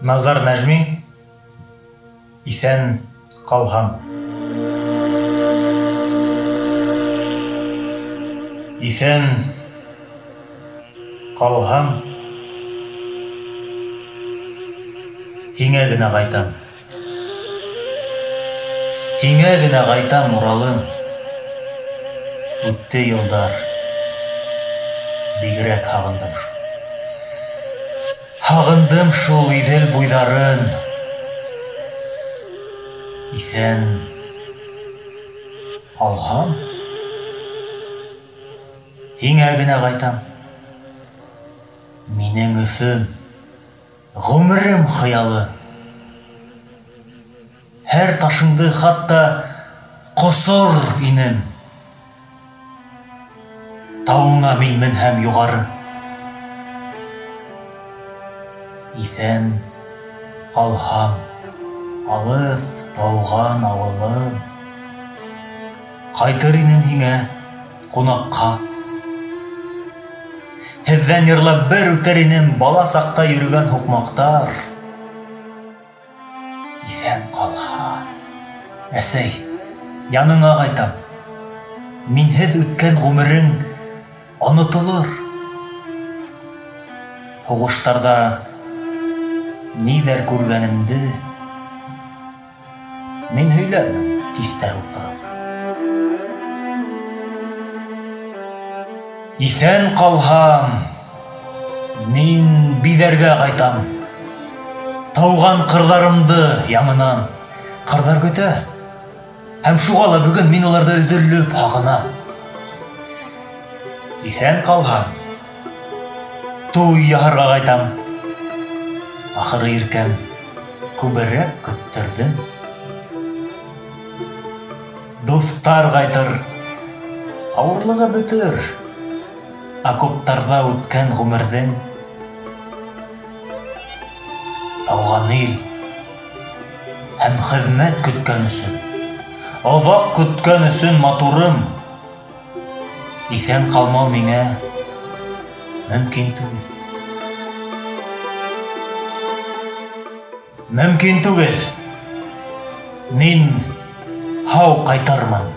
Назар Нәжми, иҫән ҡалһам. Иҫән ҡалһам, һиңә генә ҡайтам. Һиңә генә ҡайтам, Уралым. Үтте йылдар, бигерәк һағындым шул. Һағындым шул Иҙел буйҙарын. Иҫән ҡалһам, һиңә генә ҡайтам. Минең өсөн ғүмерем хыялы. Һәр ташыңды хатта ҡосор инем. Тауыңа мин менһәм юғары. Иҫән ҡалһам, алыҫ тауған ауылым. Ҡайтыр инем һиңә ҡунаҡҡа. Һеҙҙән йырлап бер үтер инем бала саҡта йөрөгән һуҡмаҡтар. Иҫән ҡалһам, әсәй, яныңа ҡайтам. Минһеҙ үткән ғүмерең онотолор. Һуғыштарҙа ниҙәр күргәнемде мин һөйләрмен кистәр ултырып. Иҫән ҡалһам, мин биҙәргә ҡайтам. Тауған ҡырҙарымды яңынан. Ҡырҙар көтә. Һәм шуға ла бөгөн мин уларҙы өҙөлөп һағынам. Иҫән ҡалһам, туй яһарға ҡайтам. Ахыры иркәм күберәк көттөрҙөм. Дуҫтар ҡайтыр, ауырлығы бөтөр. Окоптарҙа үткән ғүмерҙең. Тауған ил һәм хеҙмәт көткән өсөн, оҙаҡ көткән өсөн матурым. Иҫән ҡалмау миңә мөмкин түгел. Мөмкин түгел. Мин һау ҡайтырмын.